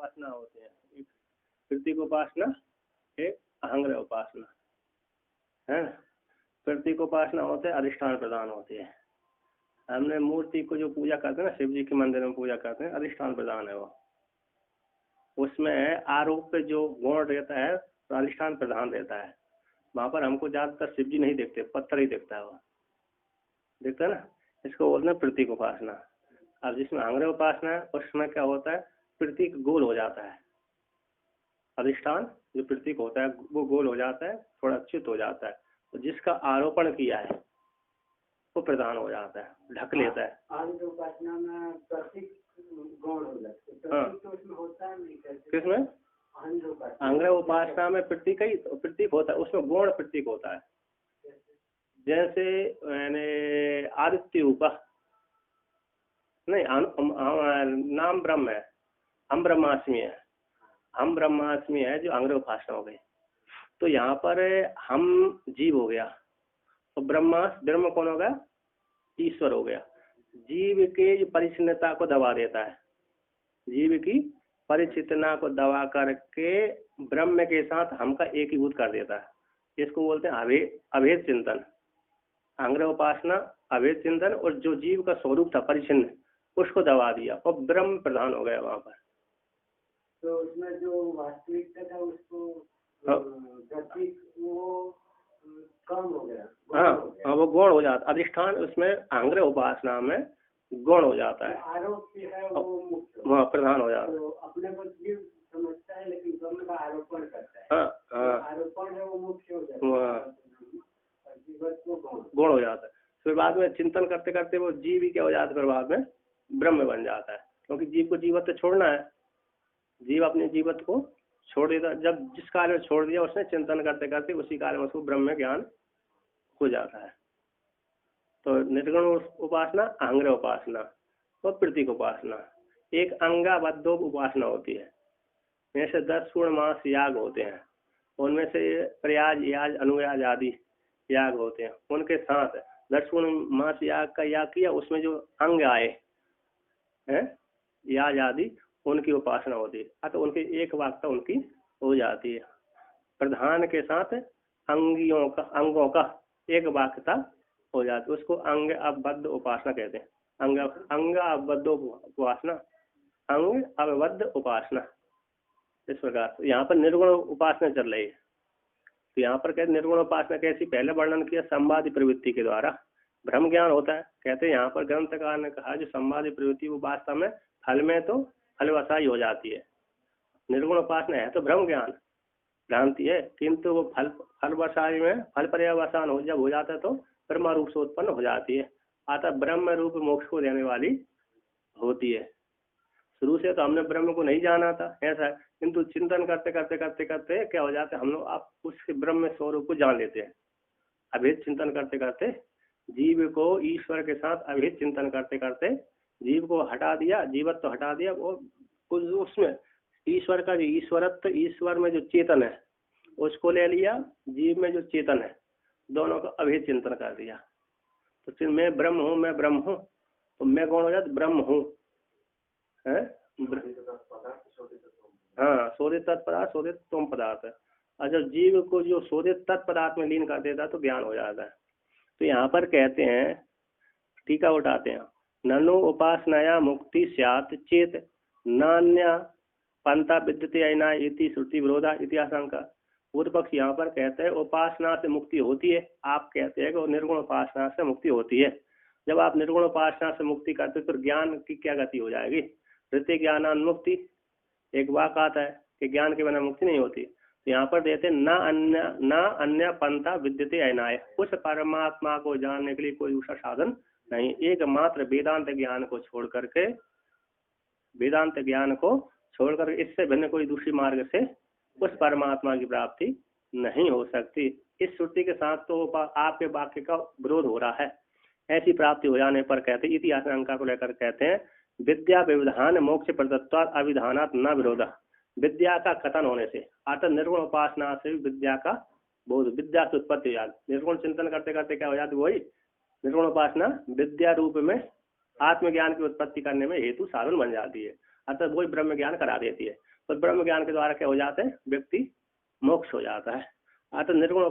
उपासना होते हैं, एक प्रतीक उपासना, एक अहंग्रह उपासना है। प्रतीक उपासना होते हैं, अधिष्ठान प्रदान होती है। हमने मूर्ति को जो पूजा करते हैं ना, शिव जी के मंदिर में पूजा करते हैं, अधिष्ठान प्रदान है वो। उसमें आरोप पे जो गुण रहता है तो अधिष्ठान प्रधान रहता है। वहां पर हमको ज्यादातर शिव जी नहीं देखते, पत्थर ही दिखता है वो, दिखता है ना। इसको बोलते हैं प्रतीक उपासना। अब जिसमें अहंग्रह उपासना है उसमें क्या होता है, प्रतीक गोल हो जाता है, अधिष्ठान जो प्रतीक होता है वो गोल हो जाता है, थोड़ा च्युत हो जाता है, तो जिसका आरोपण किया है वो प्रधान हो जाता है, ढक लेता है। अहंग्रह उपासना में प्रतीक गौण हो जाता है। हाँ, तो उसमें होता है नहीं, किसमें? अहंग्रह उपासना में प्रतीक ही प्रतीक होता है, उसमें गौण प्रतीक होता है। जैसे आदित्य रूपा नहीं, नाम ब्रह्म है, हम ब्रह्मास्मि है, हम ब्रह्मास्मि है जो अहंग्रह उपासना हो गई। तो यहाँ पर हम जीव हो गया, तो ब्रह्म कौन हो गया, ईश्वर हो गया। जीव के जो परिच्छिन्नता को दबा देता है, जीव की परिच्छिन्नता को दबा करके ब्रह्म के साथ हम का एकीभूत कर देता है। इसको बोलते हैं अभेद चिंतन। अहंग्रह उपासना अभेद चिंतन, और जो जीव का स्वरूप था परिच्छिन्न उसको दबा दिया और ब्रह्म प्रधान हो गया वहां पर। तो उसमें जो वास्तविकता था उसको वो कम हो गया। हाँ, वो गौण हो जाता, अधिष्ठान उसमें अहंग्रह उपासना में गौण हो जाता है, आरोप है वो मुख्य, वहाँ प्रधान हो जाता है। तो अपने को जीव समझता है लेकिन ब्रह्म का आरोपण करता है। हाँ, हाँ, आरोपण है वो मुख्य हो जाता है, गुण हो जाता है। फिर बाद में चिंतन करते करते वो जीव ही क्या हो जाता है, फिर बाद में ब्रह्म बन जाता है। क्योंकि जीव को जीवत छोड़ना है, जीव अपने जीवत को छोड़ देता, जब जिस कार्य में छोड़ दिया उसने चिंतन करते करते उसी कार्य में उसको ब्रह्म ज्ञान हो जाता है। तो निर्गुण उपासना, अहंग्रह उपासना और प्रतीक उपासना। एक अंगाबद्ध उपासना होती है, जैसे 10 पूर्णमास याग होते हैं, उनमें से प्रयाज याज अनुयाज आदि याग होते हैं, उनके साथ 10 पूर्णमास याग का याग किया, उसमें जो अंग आए हैं याज आदि उनकी उपासना होती है। अतः उनकी एक वाक्यता उनकी हो जाती है, प्रधान के साथ अंगों का एक वाक्यता हो जाती है, उसको अंग अबद्ध उपासना कहते हैं। अंग अबद्ध उपासना, अंग अबद्ध उपासना। इस प्रकार यहाँ पर निर्गुण उपासना चल रही है। तो यहाँ पर कहते निर्गुण उपासना कैसी, पहले वर्णन किया संवादी प्रवृत्ति के द्वारा ब्रह्म ज्ञान होता है। कहते हैं यहाँ पर ग्रंथकार ने कहा जो संवादी प्रवृत्ति वो वास्तव में फल में तो फलवसाई हो जाती है। निर्गुण उपासना है तो ब्रह्म ज्ञान भ्रांति है, किंतु वो फलवसाई में फल पर्यवसान जब हो जाता है तो ब्रह्म रूप से उत्पन्न हो जाती है, अतः ब्रह्म रूप मोक्ष को देने वाली होती है। शुरू से तो हमने ब्रह्म को नहीं जाना था ऐसा, किंतु चिंतन करते करते करते करते क्या हो जाता है, हम लोग आप उसके ब्रह्म स्वरूप को जान लेते हैं। अभेद चिंतन करते करते जीव को ईश्वर के साथ अभेद चिंतन करते करते जीव को हटा दिया, जीवत्व तो हटा दिया, वो कुछ उसमें ईश्वर का जो ईश्वरत्व, ईश्वर में जो चेतन है उसको ले लिया, जीव में जो चेतन है दोनों का अभेद चिंतन कर दिया। तो फिर मैं ब्रह्म हूँ, मैं ब्रह्म हूँ, तो मैं कौन हो जाता, ब्रह्म हूँ है। हाँ, शोधित तत्पदार्थ शोधित तुम पदार्थ है। और जब जीव को जो शोधित तत्पदार्थ में लीन कर देता है तो ज्ञान हो जाता है। तो यहाँ पर कहते हैं, टीका उठाते हैं, ननु उपासनाया मुक्ति स्यात् चेत नान्य पंथा विद्यते अयना इति श्रुति विरोधा इति आशंका। पूर्व पक्ष यहाँ पर कहते हैं उपासना से मुक्ति होती है, आप कहते हैं कि निर्गुण उपासना से मुक्ति होती है। जब आप निर्गुण उपासना से मुक्ति करते तो ज्ञान की क्या गति हो जाएगी, ऋत्य ज्ञानान मुक्ति, एक वाक आता है कि ज्ञान के बिना मुक्ति नहीं होती। तो यहाँ पर देते न अन्य पंथा विद्यते अयनाय, उस परमात्मा को जानने के लिए कोई दूसरा साधन नहीं, एकमात्र वेदांत ज्ञान को छोड़ करके, वेदांत ज्ञान को छोड़कर इससे भिन्न कोई दूसरी मार्ग से उस परमात्मा की प्राप्ति नहीं हो सकती। इस श्रुति के साथ तो आपके वाक्य का विरोध हो रहा है। ऐसी प्राप्ति हो जाने पर कहते हैं, इतिहास अंका को लेकर कहते हैं, विद्या विविधान मोक्ष प्रदत्वात् अविधानात् न विरोधा। विद्या का कथन होने से अतः निर्गुण उपासना से विद्या का बोध, विद्या से उत्पत्ति हो जाती। निर्गुण चिंतन करते करते क्या हो जाती, वही निर्गुण उपासना विद्या रूप में आत्मज्ञान की उत्पत्ति करने में हेतु साधन बन जाती है, अतः वही ब्रह्म ज्ञान करा देती है। तो ब्रह्म ज्ञान के द्वारा क्या हो जाते हैं, व्यक्ति मोक्ष हो जाता है। अतः निर्गुण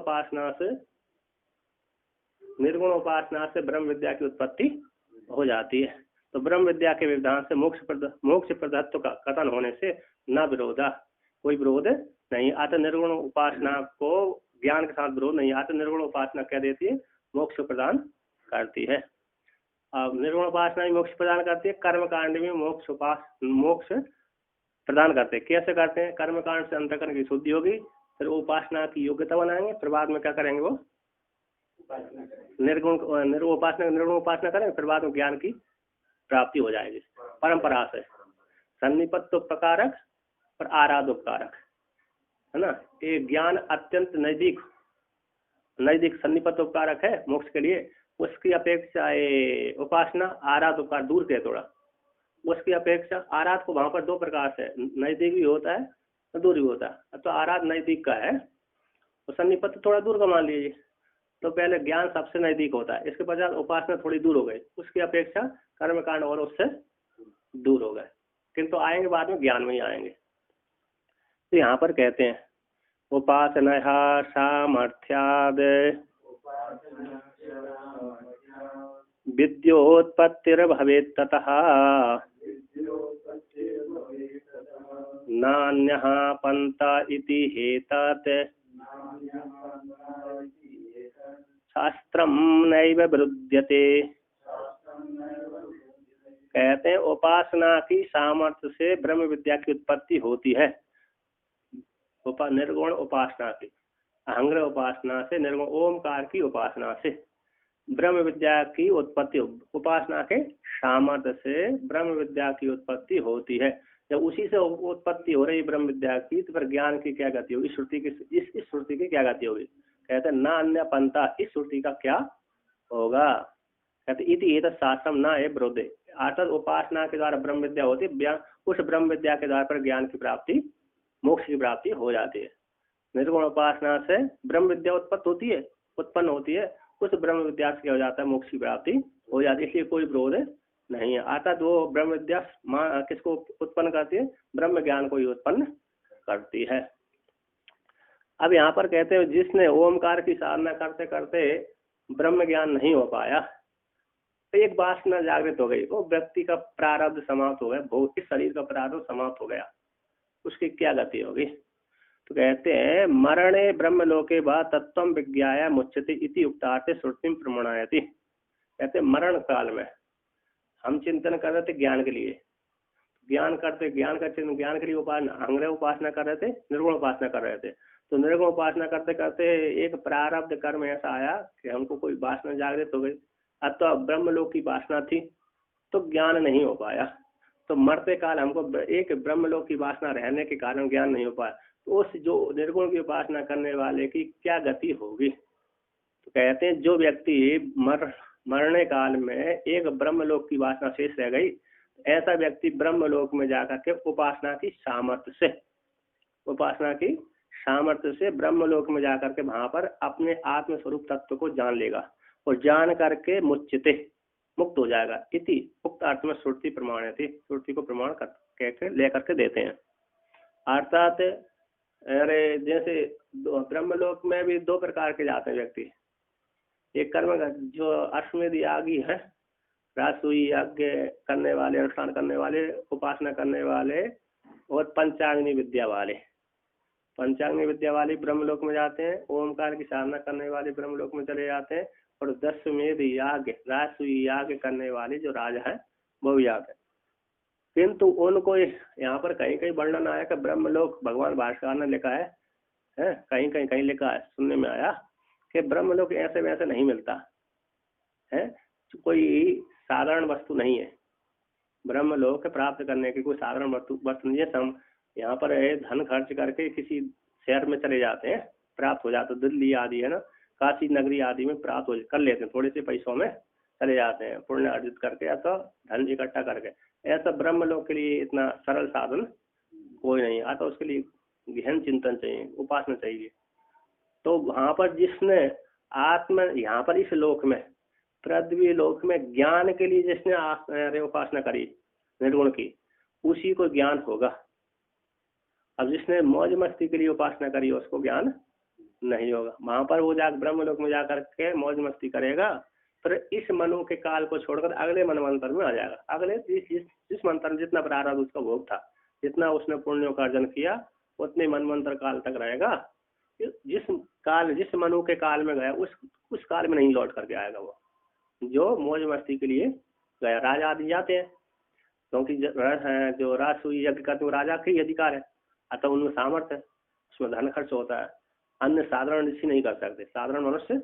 उपासना से ब्रह्म विद्या की उत्पत्ति हो जाती है। तो ब्रह्म विद्या के विधान से मोक्ष प्रदत्व का कथन होने से न विरोधा, कोई विरोध नहीं। अतः निर्गुण उपासना को ज्ञान के साथ विरोध नहीं। अतः निर्गुण उपासना क्या देती है, मोक्ष प्रदान करती है। अब निर्गुण उपासना भी मोक्ष प्रदान करती है, कर्म कांड में मोक्ष प्रदान करते हैं। कैसे करते हैं, कर्म कांड से अंतःकरण की शुद्धि होगी, फिर उपासना की योग्यता बनाएंगे, फिर बाद में क्या करेंगे, वो निर्गुण उपासना करेंगे, फिर बाद में ज्ञान की प्राप्ति हो जाएगी परंपरा से। सन्निपत्त उपकारक और आराध उपकारक है ना, ये ज्ञान अत्यंत नजदीक सन्निपत्त उपकारक है मोक्ष के लिए, उसकी अपेक्षा उपासना आराध उपकार दूर के थोड़ा, उसकी अपेक्षा आराध को वहां पर दो प्रकार से, नजदीक भी होता है और दूर भी होता है। तो आराध नजदीक का है तो सन्निपत्त थोड़ा दूर का मान लीजिए। तो पहले ज्ञान सबसे नजदीक होता है, इसके पश्चात उपासना थोड़ी दूर हो गई, उसकी अपेक्षा कर्मकांड और उससे दूर हो गए, किंतु आएंगे बाद में ज्ञान में ही आएंगे। तो यहाँ पर कहते हैं उपासना सामर्थ्याद विद्योत्पत्तिर्भवेत् ततः नान्यः पंथा इति हेतत् शास्त्रम नैव विरुध्यते। कहते हैं उपासना की सामर्थ्य से ब्रह्म विद्या की उत्पत्ति होती है। निर्गुण उपासना की, अहंग्र उपासना से, निर्गुण ओमकार की उपासना से ब्रह्म विद्या की उत्पत्ति, उपासना के सामर्थ्य से ब्रह्म विद्या की उत्पत्ति होती है। जब उसी से उत्पत्ति हो रही ब्रह्म विद्या की, तो फिर ज्ञान की क्या गति होगी, इस श्रुति की क्या गति होगी। कहते हैं ना अन्य पंथा, इस श्रुति का क्या होगा। कहते इति एतत् शास्त्रम न ए विरोधे, अर्थात उपासना के द्वारा ब्रह्म विद्या होती है, उस ब्रह्म विद्या के द्वारा पर ज्ञान की प्राप्ति, मोक्ष की प्राप्ति हो जाती है। निर्गुण उपासना से ब्रह्म विद्या उत्पन्न होती है, उस ब्रह्म विद्या से क्या हो जाता है, मोक्ष की प्राप्ति हो जाती है। इसलिए कोई विरोध नहीं है। अर्थात वो ब्रह्म विद्या किसको उत्पन्न करती है, ब्रह्म ज्ञान को ही उत्पन्न करती है। अब यहाँ पर कहते हैं जिसने ओमकार की साधना करते करते ब्रह्म ज्ञान नहीं हो पाया, तो एक वासना जागृत हो गई, वो व्यक्ति का प्रारब्ध समाप्त हो गया, भौतिक शरीर का प्रारब्ध समाप्त हो गया, उसकी क्या गति होगी। तो कहते हैं मरणे ब्रह्मलोके वा तत्त्वं विज्ञाय मुच्यते इति उक्तार्थे श्रुतिं प्रमाणयति। कहते मरण काल में हम चिंतन कर रहे थे ज्ञान के लिए, ज्ञान के लिए उपासना कर रहे थे, निर्गुण उपासना कर रहे थे। तो निर्गुण उपासना करते करते एक प्रारब्ध कर्म ऐसा आया कि हमको कोई वासना जागृत हो गई, अथवा ब्रह्मलोक की वासना थी, तो ज्ञान नहीं हो पाया। तो मरते काल हमको एक ब्रह्मलोक की वासना रहने के कारण ज्ञान नहीं हो पाया, तो उस जो निर्गुण की उपासना करने वाले की क्या गति होगी। तो कहते हैं जो व्यक्ति मरने काल में एक ब्रह्मलोक की वासना शेष रह गई, ऐसा व्यक्ति ब्रह्मलोक में जाकर के उपासना की सामर्थ्य से ब्रह्मलोक में जाकर के वहां पर अपने आत्म स्वरूप तत्व को जान लेगा, और जान करके मुक्त हो जाएगा। इति उक्त अर्थ में श्रुति प्रमाण है, श्रुति को प्रमाण लेकर के देते हैं। अर्थात अरे जैसे ब्रह्मलोक में भी दो प्रकार के जाते हैं व्यक्ति, एक कर्म जो अश्वमेध यागी है, राजसूय यज्ञ करने वाले, अनुष्ठान करने वाले, उपासना करने वाले, और पंचाग्नि विद्या वाले ब्रह्मलोक में जाते हैं, ओमकार की साधना करने वाले ब्रह्मलोक में चले जाते हैं, और दशमेध याग, राजसूय याग करने वाले जो राजा है वो भी जाते हैं। किंतु उनको यहाँ पर कहीं कहीं वर्णन आया कि ब्रह्मलोक, भगवान भाष्यकार ने लिखा है कहीं लिखा है, सुनने में आया कि ब्रह्मलोक ऐसे वैसे नहीं मिलता है, कोई साधारण वस्तु नहीं है। ब्रह्मलोक प्राप्त करने की कोई साधारण वस्तु नहीं है। हम यहाँ पर धन खर्च करके किसी शहर में चले जाते हैं, प्राप्त हो जाते, दिल्ली आदि है ना, काशी नगरी आदि में प्राप्त कर लेते हैं, थोड़े से पैसों में चले जाते हैं, पुण्य अर्जित करके या तो धन इकट्ठा करके। ऐसा ब्रह्मलोक के लिए इतना सरल साधन कोई नहीं आता, उसके लिए गहन चिंतन चाहिए, उपासना चाहिए। तो वहां पर जिसने यहाँ पर इस लोक में, पृथ्वी लोक में ज्ञान के लिए जिसने उपासना करी निर्गुण की, उसी को ज्ञान होगा। अब जिसने मौज मस्ती के लिए उपासना करी उसको ज्ञान नहीं होगा। वहां पर वो जाकर ब्रह्मलोक में जाकर के मौज मस्ती करेगा, फिर इस मनु के काल को छोड़कर अगले मनवंतर में आ जाएगा। अगले जिस मंत्र में जितना प्रारब्ध उसका भोग था, जितना उसने पुण्यों का अर्जन किया, उतने मनवंतर काल तक रहेगा। जिस मनु के काल में गया उस काल में नहीं लौट करके आएगा वो, जो मौज मस्ती के लिए गया। राजा आदि जाते हैं, क्योंकि जो राजसूय यज्ञ करते हैं राजा के ही अधिकार है, अतः उनमें सामर्थ्य है, उसमें धन खर्च होता है। अन्य साधारण ऋषि नहीं कर सकते, साधारण मनुष्य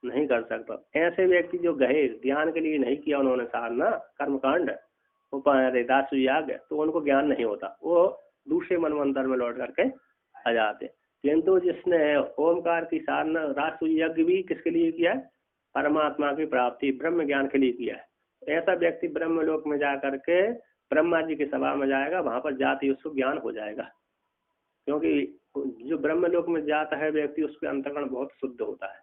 नहीं कर सकता। ऐसे व्यक्ति जो गए ज्ञान के लिए नहीं किया उन्होंने साधना कर्मकांड राजसूय याग, तो उनको ज्ञान नहीं होता, वो दूसरे मनवंतर में लौट करके आ जाते। किंतु जिसने ओमकार की साधना राजसूय यज्ञ भी किसके लिए किया है? परमात्मा की प्राप्ति ब्रह्म ज्ञान के लिए किया है। ऐसा व्यक्ति ब्रह्मलोक में जा करके ब्रह्मा जी की सभा में जाएगा, वहां पर जाति उसको ज्ञान हो जाएगा। क्योंकि जो ब्रह्मलोक में जाता है व्यक्ति, उसके अंतःकरण बहुत शुद्ध होता है।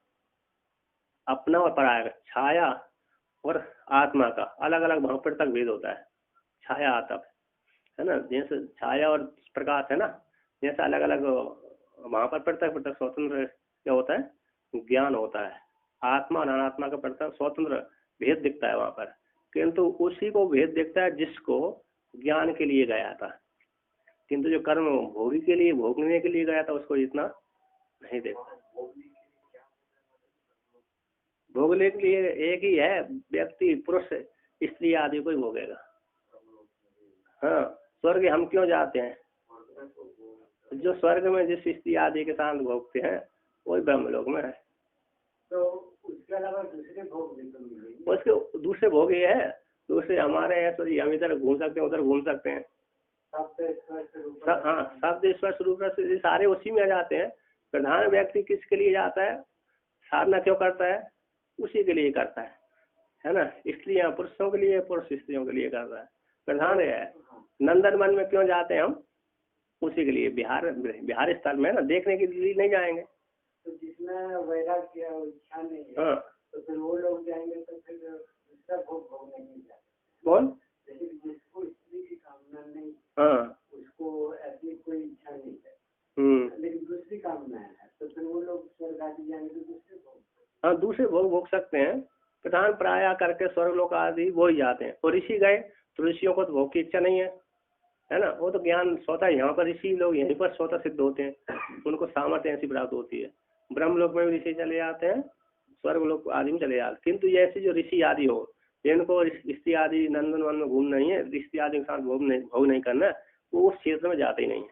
अपना और पराया का, छाया और आत्मा का अलग अलग वहां पर तक भेद होता है। छाया आत्मा है ना, जैसे छाया और प्रकाश है ना, जैसे अलग अलग वहां पर पृथक पृथक स्वतंत्र क्या होता है? ज्ञान होता है। आत्मा और अनात्मा का पृथक स्वतंत्र भेद दिखता है वहां पर, किंतु उसी को भेद दिखता है जिसको ज्ञान के लिए गया था। किंतु जो कर्म भोगी के लिए भोगने के लिए गया था उसको इतना नहीं देखता। भोगने के लिए एक ही है व्यक्ति, पुरुष स्त्री आदि को ही भोगेगा। हाँ, स्वर्ग हम क्यों जाते हैं? जो स्वर्ग में जिस स्त्री आदि के साथ भोगते हैं वही ब्रह्मलोक में है। तो उसके अलावा दूसरे भोग भी तो मिलेंगे। उसके दूसरे भोग ये है, दूसरे हमारे हैं तो हम इधर घूम सकते हैं, उधर घूम सकते हैं। हाँ, शब्द ईश्वर स्वरूप से सारे उसी में आ जाते हैं। प्रधान व्यक्ति किसके लिए जाता है? साधना क्यों करता है? उसी के लिए करता है ना। स्त्रियां पुरुषों के लिए, पुरुष स्त्रियों के लिए करता है। प्रधान है। नंदन वन में क्यों जाते हैं हम? उसी के लिए। बिहार स्थल में ना देखने के लिए नहीं जाएंगे। तो जिसमें वैराग्य इच्छा नहीं है, हाँ, तो फिर वो लोग जाएंगे तो फिर दूसरा भोग भोगने नहीं जाते। कौन? लेकिन जिसको स्त्री की कामना नहीं, हाँ, उसको ऐसी कोई इच्छा नहीं है, लेकिन दूसरी कामना है, तो फिर वो लोग स्वर्ग आदि जाएंगे तो दूसरे भोग। हाँ, दूसरे भोग भोग सकते हैं। प्रधान प्राय करके स्वर्ग लोक आदि वो ही जाते हैं। और ऋषि गए तो ऋषियों को तो भोग की इच्छा नहीं है ना। वो तो ज्ञान स्वतः यहाँ पर ऋषि लोग यहीं पर स्वतः सिद्ध होते हैं, उनको सामर्थ्य ऐसी प्राप्त होती है। ब्रह्मलोक में भी ऋषि चले जाते हैं, स्वर्ग लोक आदि में चले जाते हैं। किंतु ऐसे जो ऋषि आदि हो, जिनको स्त्री आदि नंदन वन में घूमना नहीं है, स्त्री आदि के साथ भोग नहीं करना, वो उस क्षेत्र में जाते ही नहीं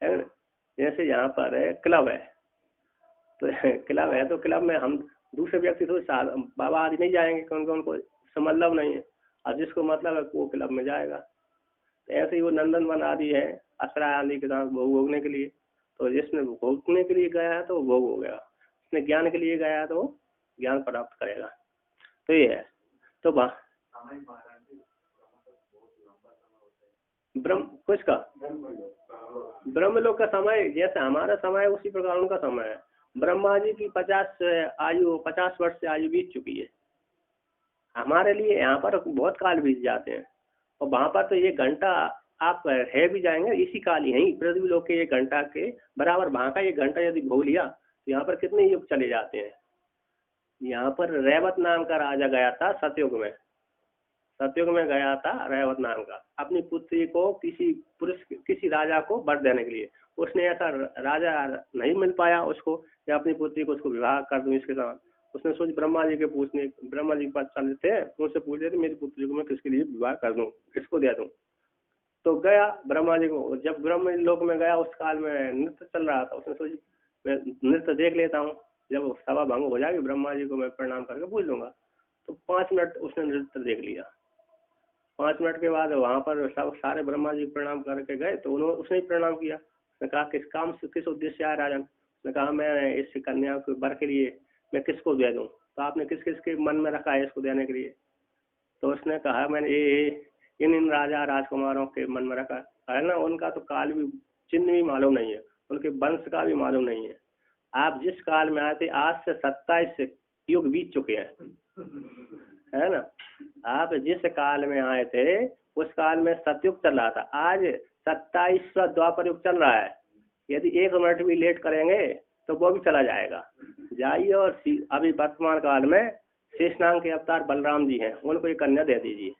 है ना। जैसे यहाँ पर क्लब है, तो क्लब है तो क्लब में हम दूसरे व्यक्ति तो बाबा आदि नहीं जाएंगे क्योंकि उनको मतलब नहीं है, और जिसको मतलब है वो क्लब में जाएगा। तो ऐसे ही वो नंदन वन आदि है आश्रय आदि के साथ भोगने के लिए, तो जिसने भोगने के लिए गया है तो वो भोग हो गया, जिसने ज्ञान के लिए गया है तो वो ज्ञान प्राप्त करेगा। तो ये है। तो किसका? ब्रह्मलोक का समय जैसे हमारा समय उसी प्रकार उनका समय है। ब्रह्मा जी की 50 वर्ष से आयु बीत चुकी है। हमारे लिए यहाँ पर बहुत काल बीत जाते हैं, और वहां पर तो ये घंटा आप है भी जाएंगे इसी काल यही पृथ्वी लोक के 1 घंटा के बराबर वहां का 1 घंटा यदि भोग लिया तो यहाँ पर कितने युग चले जाते हैं। यहाँ पर रैवत नाम का राजा गया था सतयुग में गया था रैवत नाम का, अपनी पुत्री को किसी राजा को वर देने के लिए। उसने ऐसा राजा नहीं मिल पाया उसको कि अपनी पुत्री को उसको विवाह कर दूं इसके साथ। उसने सोच ब्रह्मा जी के पास चले थे, उनसे पूछ रहे थे मेरी पुत्री को मैं किसके लिए विवाह कर दूं, किसको दे दूं। तो गया ब्रह्मा जी को, जब ब्रह्म लोक में गया उस काल में नृत्य चल रहा था, उसने सोची मैं नृत्य देख लेता हूँ, जब सभा भंग हो जाएगी ब्रह्मा जी को मैं प्रणाम करके पूछ लूंगा। तो 5 मिनट उसने नृत्य देख लिया। 5 मिनट के बाद वहां पर सारे ब्रह्मा जी प्रणाम करके गए, तो उसने प्रणाम किया। उसने कहा किस काम से किस उद्देश्य से आया राजन? उसने कहा मैं इस कन्या के वर के लिए मैं किसको दे दूं, तो आपने किस किस के मन में रखा है इसको देने के लिए? तो उसने कहा मैंने इन राजा राजकुमारों के मन में रखा है ना। उनका तो काल भी चिन्ह भी मालूम नहीं है, उनके वंश का भी मालूम नहीं है। आप जिस काल में आए थे आज से 27 युग बीत चुके हैं, है ना। आप जिस काल में आए थे उस काल में सतयुग चल रहा था, आज 27वां द्वापर युग चल रहा है, यदि 1 मिनट भी लेट करेंगे तो वो भी चला जाएगा। जाइए और अभी वर्तमान काल में शेषनाग के अवतार बलराम जी हैं, उनको एक कन्या दे दीजिए।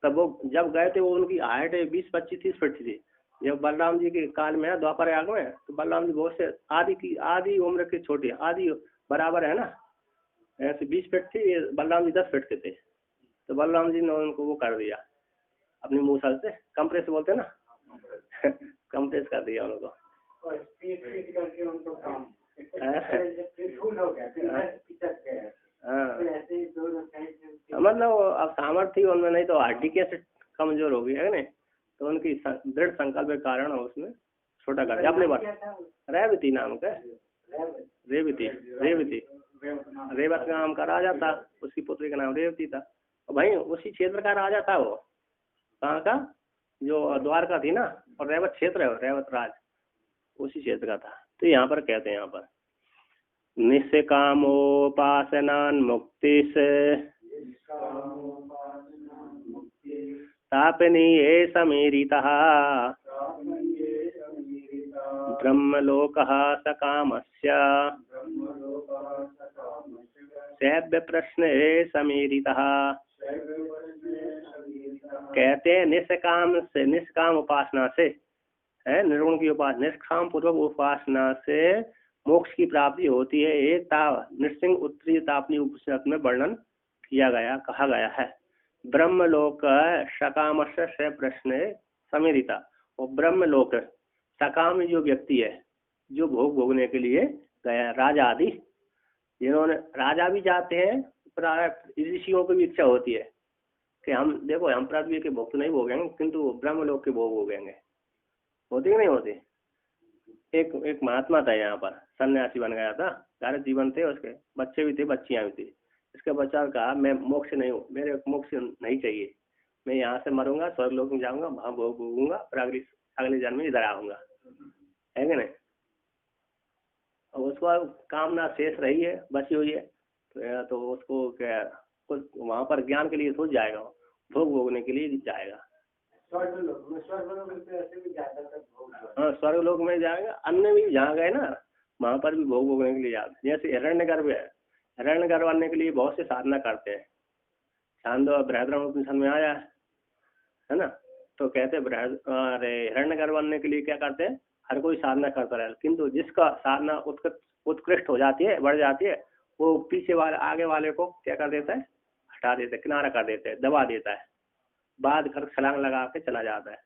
तब वो जब गए थे वो उनकी हाइट 20, 25, 30 फीट थी। जब बलराम जी के काल में है द्वापर युग में, तो बलराम जी बहुत से आधी उम्र के छोटे, आधी बराबर है ना, ऐसे 20 फीट थी, बलराम जी 10 फीट के थे। तो बलराम जी ने उनको वो कर दिया अपनी मूसल से, कंप्रेस बोलते हैं ना कंप्रेस कर दिया उनको। मतलब अब सामर्थ्य उनमें नहीं तो हड्डी कैसे कमजोर हो गई है नहीं, तो उनकी दृढ़ संकल्प के कारण उसमें छोटा कर दिया अपने बार। रेवती नाम का, रेवती रेवत नाम का राजा था, उसकी पुत्री का नाम रेवती था। भाई उसी क्षेत्र का राजा था वो, कहाँ का, जो द्वारका थी ना, और रेवत क्षेत्र है, रेवत राज उसी क्षेत्र का था। तो यहाँ पर कहते हैं, यहाँ पर निष्कामोपासनान् मुक्ति से तापनीये समीरितः ब्रह्मलोकः सकामस्य सैव्य प्रश्ने समीरितः। कहते हैं निष्काम से, निष्काम उपासना से है, निर्गुण की उपासना, निष्काम पूर्वक उपासना से मोक्ष की प्राप्ति होती है। एक नृसिंह उत्तरी तापनी उपनिषद में वर्णन किया गया, कहा गया है। ब्रह्मलोक सकामस्य से प्रश्न समीरिता। और ब्रह्मलोक सकाम जो व्यक्ति है, जो भोग भोगने के लिए गया, राजा आदि, जिन्होंने, राजा भी जाते हैं, ऋषियों की भी इच्छा होती है कि हम देखो हम पृथ्वी के भोग तो नहीं भोगेंगे, किंतु ब्रह्मलोक के भोग भोगेंगे। होती कि नहीं होती? एक महात्मा था यहाँ पर, सन्यासी बन गया था, सारे जीवन थे, उसके बच्चे भी थे, बच्चियां भी थी। इसके बच्चा कहा मैं मोक्ष नहीं हूँ, मेरे मोक्ष नहीं चाहिए, मैं यहाँ से मरूंगा, स्वर्गलोक में जाऊंगा, वहां भोग भोगूंगा, फिर अगले जन्म में इधर आऊंगा, है कि नहीं। और उसको कामना शेष रही है, बची हुई है, तो उसको क्या वहां पर ज्ञान के लिए सोच जाएगा, भोग भोगने के लिए जाएगा। हाँ स्वर्गलोक में जाएगा, अन्य भी जहाँ गए ना वहाँ पर भी भोग भोगने के लिए जाते। जैसे हिरण्यगर्भ है, हिरण्यगर्भ बनने के लिए बहुत से साधना करते हैं। छांदो बृहद्रम उपनिषद में आया है ना, तो कहते हिरण्यगर्भ बनने के लिए क्या करते हैं, हर कोई साधना करता रहे, किंतु जिसका साधना उत्कृष्ट हो जाती है, बढ़ जाती है, वो पीछे वाले आगे वाले को क्या कर देता है, हटा देता है, किनारा कर देता है, दबा देता है, बाद घर छलांग लगा के चला जाता है।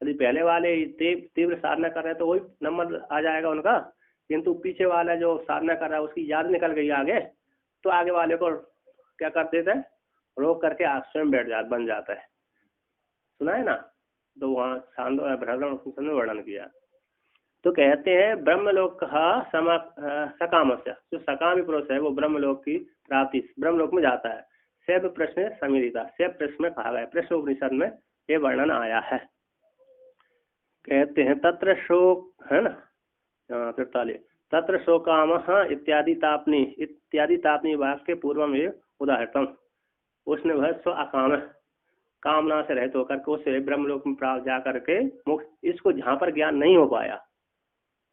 यदि पहले वाले तीव्र साधना कर रहे हैं तो वही नंबर आ जाएगा उनका, किंतु पीछे वाला जो साधना कर रहा है उसकी याद निकल गई आगे, तो आगे वाले को क्या कर देता है, रोक करके स्वयं बन जाता है। सुना है ना, तो वहाँ छांदो बृहद्रम में वर्णन किया। तो कहते हैं ब्रह्मलोक सकामस्य, जो सकामी पुरुष है वो ब्रह्मलोक की प्राप्ति, ब्रह्मलोक में जाता है। सैव प्रश्न समीरिता, सैव प्रश्न में कहा गया, प्रश्न उपनिषद में ये वर्णन आया है। कहते हैं तत्र शोक, है ना 43, तत्र शोकाम इत्यादि तापनी वाक्य पूर्व में उदाहरणम। उसने वह स्व अकाम, कामना से रहित होकर के उसे ब्रह्मलोक में प्राप्त जा करके मोक्ष, इसको जहाँ पर ज्ञान नहीं हो पाया,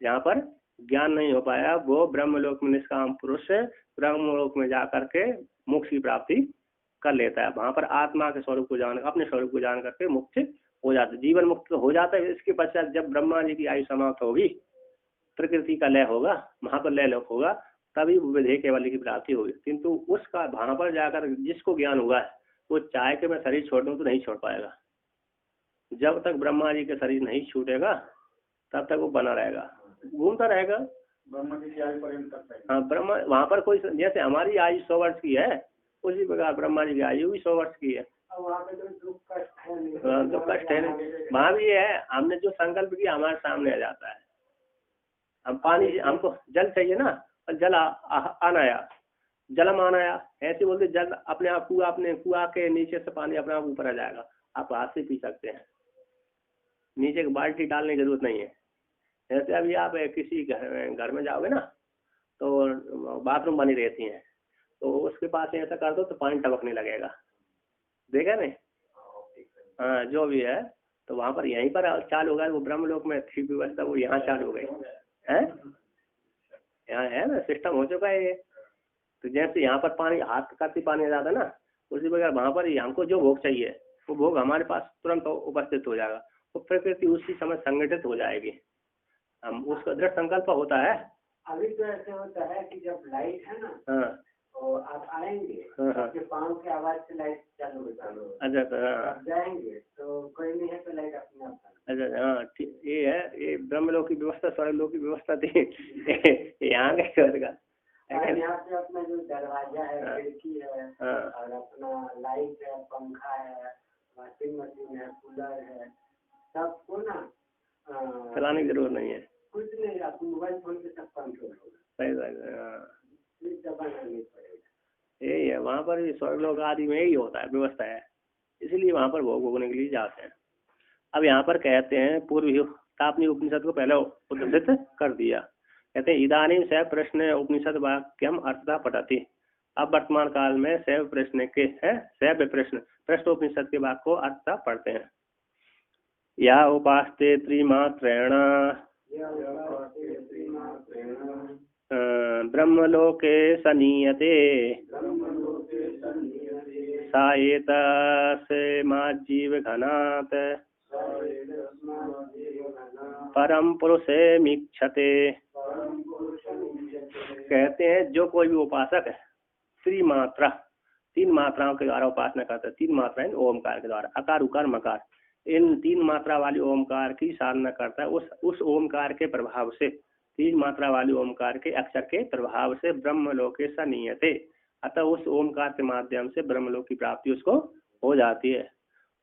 जहाँ पर ज्ञान नहीं हो पाया, वो ब्रह्मलोक में निष्काम पुरुष ब्रह्मलोक में जा करके मोक्ष की प्राप्ति कर लेता है। वहां पर आत्मा के स्वरूप को जान, अपने स्वरूप को जान करके मुक्त हो जाता है, जीवन मुक्त हो जाता है। इसके पश्चात जब ब्रह्मा जी की आयु समाप्त होगी, प्रकृति का लय होगा, वहां पर लय होगा, तभी विधेय केवल की प्राप्ति होगी। किंतु उसका वहां पर जाकर जिसको ज्ञान हुआ है, वो चाहे कि मैं शरीर छोड़ दूं तो नहीं छोड़ पाएगा। जब तक ब्रह्मा जी के शरीर नहीं छूटेगा तब तक वो बना रहेगा, घूमता रहेगा ब्रह्मा जी की आयु पर्यंत। हाँ ब्रह्मा, वहाँ पर कोई, जैसे हमारी आयु 100 वर्ष की है, उसी प्रकार ब्रह्मा जी की आयु भी 100 वर्ष की है। दुख कष्ट है, वहाँ भी है, हमने जो संकल्प किया हमारे सामने आ जाता है। हम पानी, हमको जल चाहिए ना, और जल आनाया, जलम आनाया, ऐसे बोलते जल अपने आप कुआ के नीचे से पानी अपने आप ऊपर आ जाएगा, आप हाथ से पी सकते हैं, नीचे की बाल्टी डालने की जरूरत नहीं है। जैसे अभी आप किसी घर में जाओगे ना, तो बाथरूम बनी रहती हैं, तो उसके पास ऐसा कर दो तो पानी टपकने लगेगा, देखा नहीं? हाँ जो भी है, तो वहाँ पर यहीं पर चालू होगा, वो ब्रह्मलोक में थी व्यवस्था, वो यहाँ चालू हो गई है। यहाँ है ना, सिस्टम हो चुका है ये। तो जैसे यहाँ पर पानी हाथ करती पानी आ जाता है ना, उसी प्रकार वहाँ पर हमको जो भोग चाहिए वो भोग हमारे पास तुरंत उपस्थित हो जाएगा। वो प्रकृति उसी समय संगठित हो जाएगी, हम उसका दृढ़ संकल्प होता है। अभी तो ऐसे होता है कि जब लाइट है ना, हाँ, तो आप आएंगे, हाँ, आपके पाँव की आवाज से लाइट चालू हो जाएगी। अच्छा, हाँ, आप जाएंगे तो कोई नहीं है तो लाइट अपने आप अच्छा, हाँ, ये है, ये ब्रह्मलोक की व्यवस्था, स्वर्गलोक की व्यवस्था थी यहाँ के घर का। यहाँ पे अपना जो दरवाजा है, खिड़की है, हाँ, और अपना लाइट है, पंखा है, वॉशिंग मशीन है, कूलर है, सबको ना चलाने की जरूरत नहीं है, कुछ नहीं, आप मोबाइल फोन पे सब कंट्रोल होगा। सही सही, हाँ, दबाना नहीं पड़ेगा। यही है वहाँ पर भी, स्वर्गलोक आदि में यही होता है, व्यवस्था है, इसलिए वहाँ पर भोग भोगने के लिए जाते हैं। अब यहाँ पर कहते हैं पूर्व तापनी उपनिषद को पहले उद्धृत कर दिया, कहते हैं इदानीं सैव प्रश्न उपनिषद वाक्यम अर्थता पठति। अब वर्तमान काल में सैव प्रश्न के है, सैव प्रश्न उपनिषद के वाक्य को अर्थता पढ़ते हैं। या उपास्ते त्रिमात्रेण ब्रह्मलोके सनीयते सा एतस्माज्जीव घनात् परम पुरुषे मीक्षते। कहते हैं जो कोई भी उपासक है त्रिमात्रा, 3 मात्राओं के द्वारा उपासना करता है, 3 मात्राएं ओमकार के द्वारा, अकार उकार मकार, इन 3 मात्रा वाली ओमकार की साधना करता है, उस ओमकार के प्रभाव से, 3 मात्रा वाली ओमकार के अक्षर के प्रभाव से ब्रह्मलोके सनीयते, अतः उस ओमकार के माध्यम से ब्रह्मलोक की प्राप्ति उसको हो जाती है।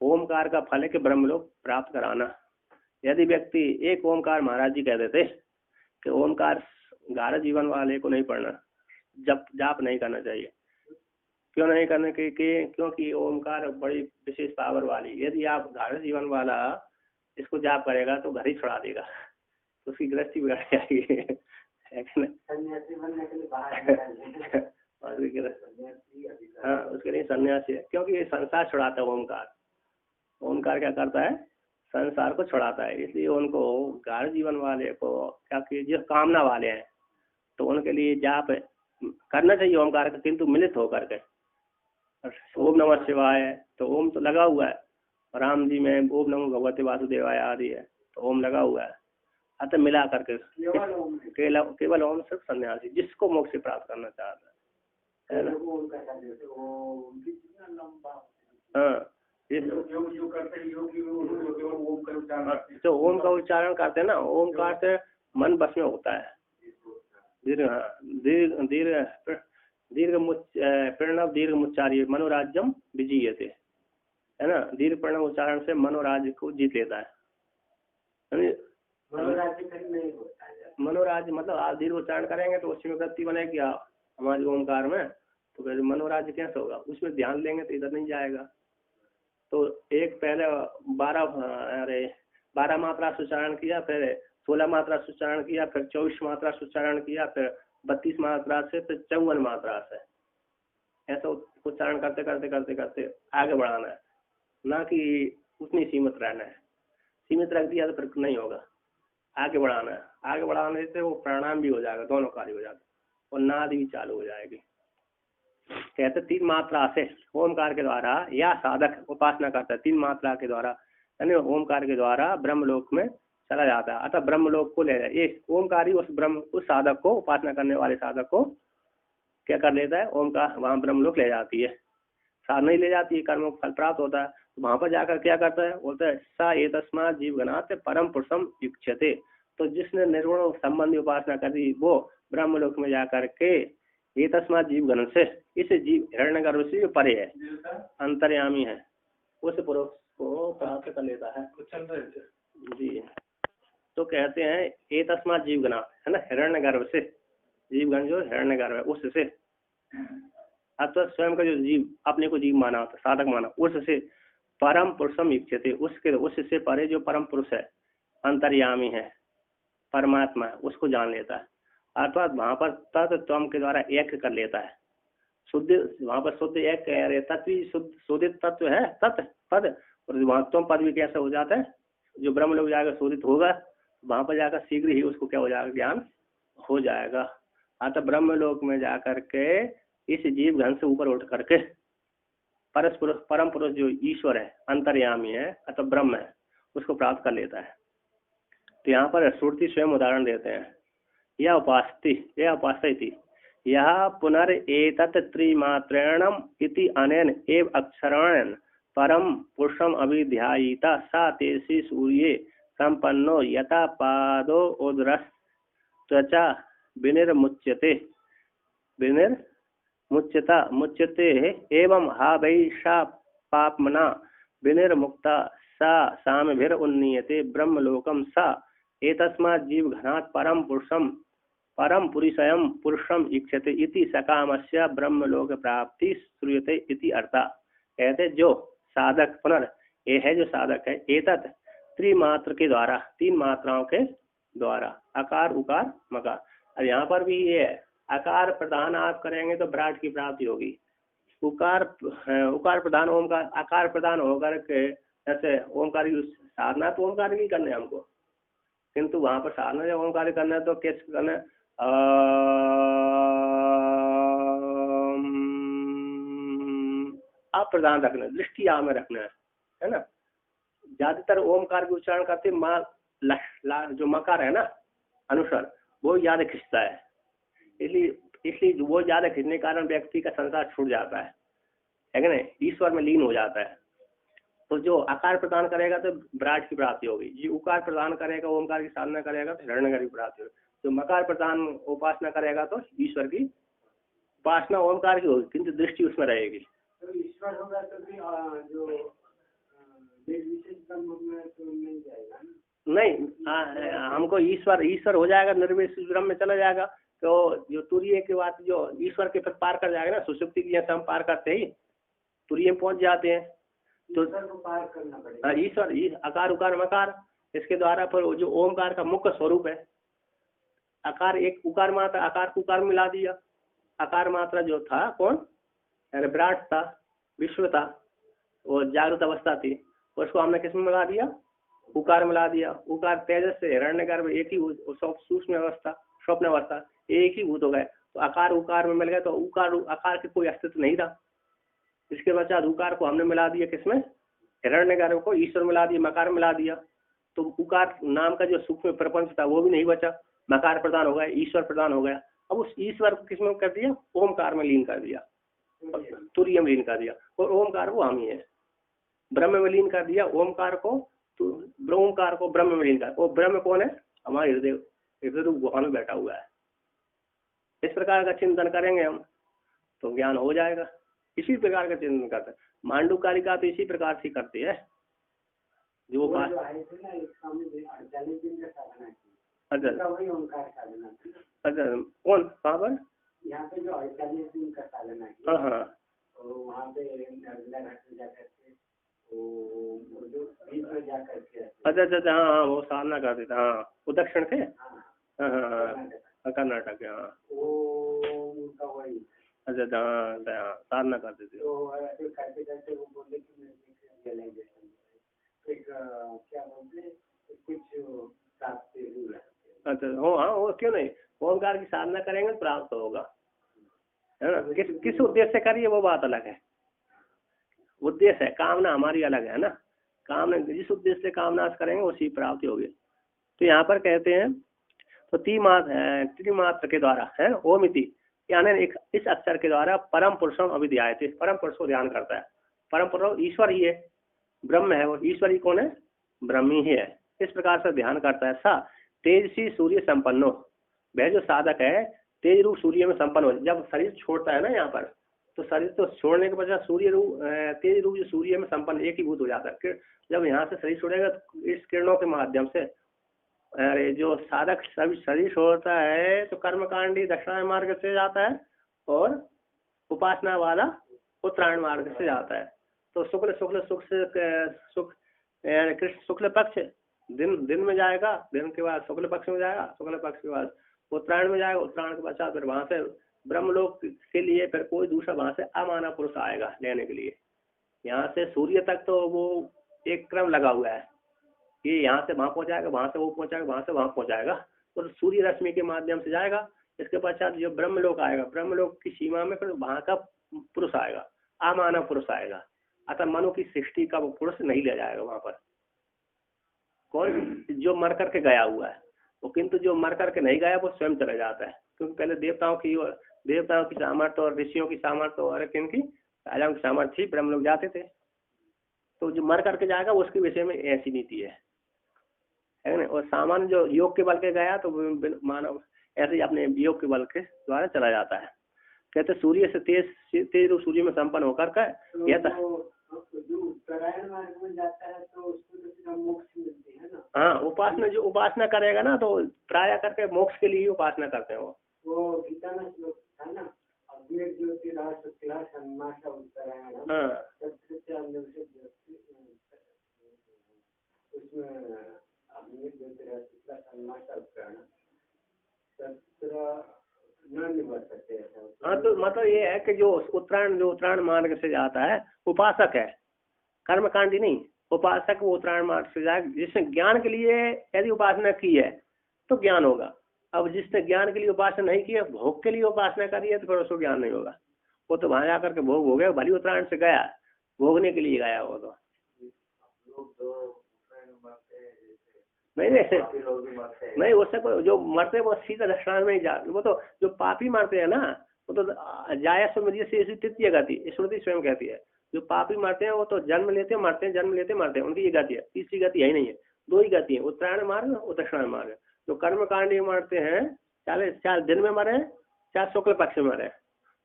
ओमकार का फल है कि ब्रह्मलोक प्राप्त कराना। यदि व्यक्ति एक ओमकार, महाराज जी कह देते कि ओमकार गारह जीवन वाले को नहीं पढ़ना, जाप नहीं करना चाहिए। क्यों नहीं करने के? क्योंकि ओमकार बड़ी विशेष पावर वाली, यदि आप गारह जीवन वाला इसको जाप करेगा तो घर ही छुड़ा देगा, तो उसकी गृहस्थी बिगड़ जाएगी है कि हाँ, उसके लिए सन्यासी है, क्योंकि ये संसार छुड़ाता है ओमकार। ओमकार क्या करता है? संसार को छुड़ाता है। इसलिए उनको गारह जीवन वाले को क्या कि जो कामना वाले हैं तो उनके लिए जाप करना चाहिए ओमकार का, किंतु मिलित होकर के। ओम नमः शिवाय तो ओम तो लगा हुआ है, राम जी में ओम नमो भगवते वासुदेवाय आदि है तो ओम लगा हुआ है, अतः मिला करके केवल ओम सिर्फ सन्यासी जिसको मोक्ष प्राप्त करना चाहता है ना। हाँ, जो ओम का उच्चारण करते हैं ना, ओमकार से मन बस में होता है। प्रणव दीर्घ मुच्चार्य मनोराज्यम विजीयते, है ना। दीर्घ प्रणव उच्चारण से मनोराज्य को जीत लेता है। मनोराज्य मतलब आप दीर्घ उच्चारण करेंगे तो उसमें वृत्ति बनेगी हमारे ओमकार में, तो फिर मनोराज्य कैसे होगा? उसमें ध्यान लेंगे तो इधर नहीं जाएगा। तो एक पहले 12 मात्रा से उच्चारण किया, फिर 16 मात्रा से उच्चारण किया, फिर 24 मात्रा से उच्चारण किया, फिर 32 मात्रा से, फिर 54 मात्रा से, ऐसा उच्चारण करते करते करते करते आगे बढ़ाना है, ना कि उतनी सीमित रहना है। सीमित रख दिया तो फिर नहीं होगा, आगे बढ़ाना है। आगे बढ़ाने से वो प्राणायाम भी हो जाएगा, दोनों कार्य हो जाते और नाद भी चालू हो जाएगी। कहते 3 मात्रा से ओमकार के द्वारा या साधक उपासना करता है, 3 मात्रा के द्वारा यानी ओमकार के द्वारा ब्रह्मलोक में चला जाता है। अतः ब्रह्मलोक को ले जाए, ये ओमकार ही उस साधक को, उपासना करने वाले साधक को क्या कर लेता है? ओमकार वहाँ ब्रह्मलोक ले जाती है। साधना नहीं ले जाती है, कर्मों का फल प्राप्त होता है। वहां पर जाकर क्या करता है? बोलता है सा एतस्मात् जीवगणात् परम पुरुषम युक्ष्यते। तो जिसने निर्गुण संबंधी उपासना करी वो ब्रह्मलोक में जाकर के एतस्मात् जीवगण से, इस जीव हिरण्यगर्भ से जो परे है, अंतर्यामी है, उस पुरुष को प्राप्त कर लेता है जी। तो कहते हैं एतस्मात् जीवगणा, है ना, हिरण्यगर्भ से, जीवगण जो हिरण्यगर्भ है उससे, अथवा स्वयं का जो जीव अपने को जीव माना, साधक माना, उससे परम पुरुषम युक्ष्यते, उससे परे जो परम पुरुष है, अंतर्यामी है, परमात्मा है, उसको जान लेता है। अर्थात वहां पर तत्व के द्वारा एक कर लेता है। शुद्ध, वहां पर शुद्ध एक कह रहे, तत्व शुद्ध तत्व है, तत् पद और महत्तम पद भी कैसा हो जाता है, जो ब्रह्म लोग जाकर शोधित होगा वहां पर जाकर शीघ्र ही उसको क्या हो जाएगा, ज्ञान हो जाएगा। अतः ब्रह्म लोक में जाकर के इस जीव घन से ऊपर उठ करके परम पुरुष जो ईश्वर है, अंतर्यामी है, अतः ब्रह्म है, उसको प्राप्त कर लेता है। तो यहाँ पर श्रुति स्वयं उदाहरण देते हैं, यह उपास्ति यह पुनरेतत् त्रिमात्रेणम इति अनेन एव अक्षरेण परम पुरुषम अभिध्यायिता सा तेसी सूर्ये संपन्नो यथा पादो उदरस त्वचा मुच्यते एवं हा वैशा पापमना विनिर्मुक्ता सा सामभिर उन्नीयते ब्रह्मलोकम सा एतस्मात् जीवघनात् परम पुरुषम इच्छते इति सकामस्य ब्रह्मलोक प्राप्ति श्रूयते इति अर्था। कहते जो साधक ये है जो साधक है, एतत् त्रिमात्र के द्वारा, 3 मात्राओं के द्वारा, अकार उकार मकार। अब यहाँ पर भी ये है, अकार प्रधान आप करेंगे तो विराट की प्राप्ति होगी, उकार प्रधान ओमकार, आकार प्रधान होकर के जैसे ओमकार की साधना तो ओमकार की करने हमको, किंतु वहां पर साधना जब ओमकार करना है तो कैसे करना है, आप प्रधान रखना, दृष्टि आप में रखना है ना। ज्यादातर ओमकार के उच्चारण करते माँ जो मकार है ना अनुसार वो याद खिंचता है, इसलिए वो ज्यादा खींचने के कारण व्यक्ति का संसार छूट जाता है कि नहीं, ईश्वर में लीन हो जाता है। तो जो आकार प्रदान करेगा तो विराट की प्राप्ति होगी, जो उकार प्रदान करेगा, ओमकार की साधना करेगा तो हिरण्यगर्भ की प्राप्ति होगी, जो मकार प्रदान उपासना करेगा तो ईश्वर की उपासना ओमकार की होगी, किंतु दृष्टि उसमें रहेगी। तो ईश्वर होगा तो भी जो विशेष ब्रह्म में तो नहीं जाएगा नहीं, हमको ईश्वर हो जाएगा, निर्विशेष ब्रह्म में चला जाएगा। तो जो तुरीय की बात जो ईश्वर के फिर पार कर जाएगा ना, सुषुप्ति की जैसे हम पार करते ही तुरीय में पहुंच जाते हैं, तो पार करना पड़ेगा। ईश्वर अकार उकार मकार, इसके द्वारा पर जो ओमकार का मुख्य स्वरूप है, अकार एक उकार मात्रा, आकार को उकार मिला दिया, आकार मात्रा जो था कौन, विराट था, विश्व था, और जागृत अवस्था थी, उसको हमने किसमें मिला दिया, उकार मिला दिया। उकार तेजस से हिरण्यगर्भ एक ही सूक्ष्म अवस्था, स्वप्न अवस्था एक ही भूत हो गए, तो आकार उकार में मिल गए, तो उकार आकार के कोई अस्तित्व नहीं था। इसके पश्चात उकार को हमने मिला दिया किसमें, हिरण्यगर्भ को, ईश्वर मिला दिया, मकार मिला दिया, तो उकार नाम का जो सूक्ष्म प्रपंच था वो भी नहीं बचा, मकार प्रदान हो गया, ईश्वर प्रदान हो गया। अब उस ईश्वर को किसमें कर दिया, ओमकार में लीन कर दिया, तुरीय में लीन कर दिया, और ओमकार वो हम ही है, ब्रह्म में लीन कर दिया ओमकार को, तो ओमकार को ब्रह्म में लीन कर, वो ब्रह्म कौन है, हमारे हृदय गुहा में बैठा हुआ है। इस प्रकार का चिंतन करेंगे हम तो ज्ञान हो जाएगा। इसी प्रकार का चिंतन करते हैं, मांडुकारिका तो इसी प्रकार से करती है, जो बात अच्छा कौन कहाँ पर, यहाँ पे जो 48 दिन का साधना है, हाँ वहाँ पे अच्छा हाँ वो साधना करते थे, हाँ वो दक्षिण थे, हाँ कर्नाटक, हाँ अच्छा हाँ साधना करते थे। तो ऐसे करते करते वो बोले कि क्या बोलते कुछ प्राप्ति। अच्छा हो, हाँ वो क्यों नहीं, ओमकार की साधना करेंगे तो प्राप्त होगा, है ना। किस उद्देश्य से करिए वो बात अलग है, उद्देश्य है, कामना हमारी अलग है ना, कामना जिस उद्देश्य से कामना करेंगे उसी प्राप्ति होगी। तो यहाँ पर कहते हैं तो त्रिमात्र के द्वारा है ओमिति, यानी एक इस अक्षर के द्वारा परम पुरुषम अभिध्यायते, परम पुरुष को ध्यान करता है। परम पुरुष ईश्वर ही है, ब्रह्म है, वो ईश्वर ही कौन है, ब्रह्म ही है। इस प्रकार से ध्यान करता है। सा तेजसी सूर्य संपन्नो, वह जो साधक है तेज रूप सूर्य में संपन्न हो। जब शरीर छोड़ता है ना यहाँ पर, तो शरीर तो छोड़ने के पश्चात सूर्य रूप तेज रूप जो सूर्य में संपन्न एक ही भूत हो जाता है। जब यहाँ से शरीर छोड़ेगा तो इस किरणों के माध्यम से, अरे जो साधक शरीर छोड़ता है तो कर्मकांडी दक्षिणायन मार्ग से जाता है और उपासना वाला उत्तरायण मार्ग से जाता है। तो शुक्ल कृष्ण शुक्ल पक्ष दिन में जाएगा, दिन के बाद शुक्ल पक्ष में जाएगा, शुक्ल पक्ष के बाद उत्तरायण में जाएगा, उत्तरायण के पश्चात फिर वहां से ब्रह्मलोक के लिए फिर कोई दूसरा वहां से अमाना पुरुष आएगा लेने के लिए। यहाँ से सूर्य तक तो वो एक क्रम लगा हुआ है कि यहाँ से वहाँ पहुँचाएगा, वहाँ से वो पहुँचाएगा, वहाँ से वहाँ पहुँचाएगा, तो सूर्य रश्मि के माध्यम से जाएगा। इसके पश्चात जो ब्रह्मलोक आएगा, ब्रह्मलोक की सीमा में फिर वहाँ का पुरुष आएगा, अमानव पुरुष आएगा। अतः मनु की सृष्टि का वो पुरुष नहीं ले जाएगा वहाँ पर, कौन? जो मर करके गया हुआ है वो, किंतु जो मर करके नहीं गया वो स्वयं चला जाता है। क्योंकि पहले देवताओं की सामर्थ्य और ऋषियों की सामर्थ्य और किनकी, राजाओं की सामर्थ्य ही ब्रह्मलोक जाते थे। तो जो मर करके जाएगा उसके विषय में ऐसी नीति है ना। और सामान्य जो योग के बल के गया तो मानव ऐसे ही अपने योग के बल के द्वारा चला जाता है। कहते सूर्य से तेज रूप सूर्य में संपन्न होकर का जो उत्तरायण मार्ग में जाता है तो उसको तो फिर मोक्ष मिलती है ना। हाँ, उपासना जो उपासना करेगा ना तो प्राय करके मोक्ष के लिए ही उपासना करते हैं वो गीता में श्लोक था ना, अग्नि ज्योतिराष्ट्र क्लास सन्मास उत्तरायण। हाँ, उसमें अग्नि ज्योतिराष्ट्र क्लास सन्मास उत्तरायण हाँ। तो मतलब ये है कि जो उत्तरायण मार्ग से जाता है उपासक है, कर्मकांडी नहीं। उपासक वो उत्तरायण मार्ग से जाए जिसने ज्ञान के लिए यदि उपासना की है तो ज्ञान होगा। अब जिसने ज्ञान के लिए उपासना नहीं की है, भोग के लिए उपासना करी है, तो फिर उसको ज्ञान नहीं होगा। वो तो वहां जाकर के भोग हो गया, भली उत्तरायण से गया, भोगने के लिए गया वो तो नहीं। उससे जो मरते वो सीधा दक्षिणायन में ही जा, वो तो जो पापी मरते हैं ना वो तो जाया स्मृति से तृतीय गति स्मृति स्वयं कहती है। जो पापी मरते हैं वो तो जन्म लेते मरते हैं, जन्म लेते मरते हैं, उनकी ये गति है। तीसरी गति है ही नहीं है, दो ही गति है, उत्तरायण मार्ग और दक्षिणायन मार्ग। जो कर्मकांडी मरते हैं, चाहे दिन में मरे चाहे शुक्ल पक्ष में मरे,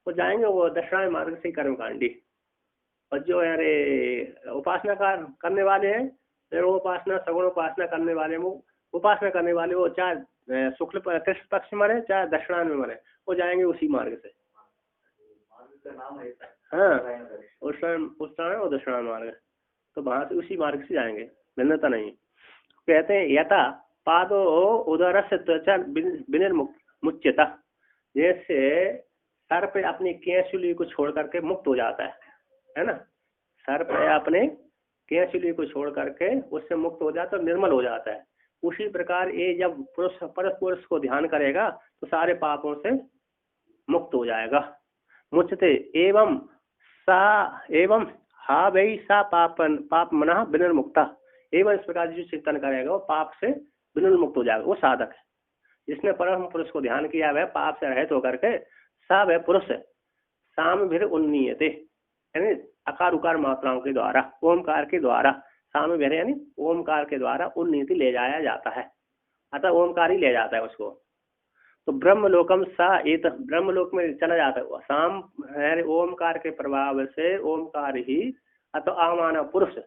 वो जाएंगे वो दक्षिणायन मार्ग से कर्मकांडी। और जो अरे उपासना करने वाले हैं, उपासना सगुण उपासना करने वाले वो चाहे शुक्ल कृष्ण पक्ष में मरे चाहे दक्षिणायन में मरे, वो जाएंगे उसी मार्ग से। हाँ, उत्तरायण और दक्षिणायन मार्ग, तो वहां से उसी मार्ग से जाएंगे, भिन्नता नहीं। कहते हैं यथा पादो उदर से त्वचा विनिर्मुच्यता, जैसे सर्प अपनी केसुली को छोड़ करके मुक्त हो जाता है ना। सर्प अपने केसुली को छोड़ करके उससे मुक्त हो जाता है, निर्मल हो जाता है। उसी प्रकार ये जब पुरुष को ध्यान करेगा तो सारे पापों से मुक्त हो जाएगा। मुच्यते एवं हा वही सा पाप मना विनिर्मुक्ता। एवं इस प्रकार जो चिंतन करेगा वो पाप से विनिर्मुक्त हो जाएगा। वो साधक है जिसने परम पुरुष को ध्यान किया, वह पाप से रहित होकर के सा वह पुरुष साम भीर उन्नीयते, यानी अकार उकार मात्राओं के द्वारा, ओमकार के द्वारा, साम भीर यानी ओमकार के द्वारा उन्नीति ले जाया जाता है। अतः ओमकार ही ले जाता है उसको। तो ब्रह्मलोकम सा एक ब्रह्मलोक में चला जाता है। साम है ओमकार के प्रभाव से ओमकार ही, अतः अमानव पुरुष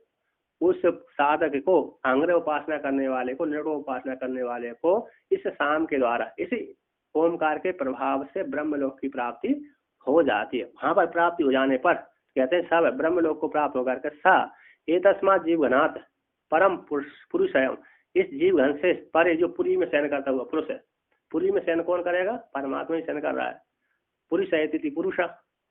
उस साधक को, आंग्र उपासना करने वाले को, निर्गुण उपासना करने वाले को इस साम के द्वारा, इसी ओमकार के प्रभाव से ब्रह्मलोक की प्राप्ति हो जाती है। वहां पर प्राप्ति हो जाने पर कहते हैं सब ब्रह्मलोक को प्राप्त होकर के सा एतस्मात् जीवघनात् परम पुरुष है। इस जीवघन से परे जो पुरी में शयन करता हुआ पुरुष है। पुरी में शयन कौन करेगा? परमात्मा ही शयन कर रहा है। पुरुष है तिथि पुरुष,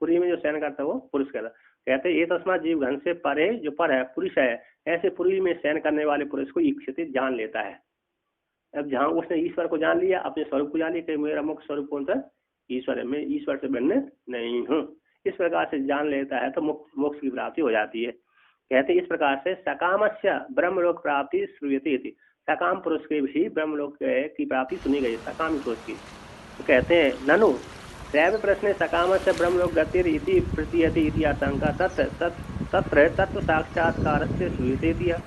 पुरी में जो शयन करता है वो पुरुष कहता। कहते हैं एतस्मात् जीवघन से परे जो पर है पुरुष है, ऐसे पुरी में शयन करने वाले पुरुष को ईक्षित जान लेता है। अब जहाँ उसने ईश्वर को जान लिया, अपने स्वरूप को जान लिया कि मेरा मुख्य स्वरूप कौन सा? ईश्वर है, मैं ईश्वर से भिन्न नहीं हूँ। इस प्रकार से जान लेता है तो मोक्ष की प्राप्ति हो जाती है। कहते इस प्रकार से सकामस्य ब्रह्मलोक प्राप्ति श्रूयते थी। सकाम पुरुष के भी ब्रह्मलोक की प्राप्ति सुनी गई, सकाम पुरुष की। तो कहते हैं ननु दैव प्रश्न सकामस्य ब्रह्मलोक गतिर इति प्रतीयते इति आशंका तत्र तत्व साक्षात्कार से श्रूयते दिया।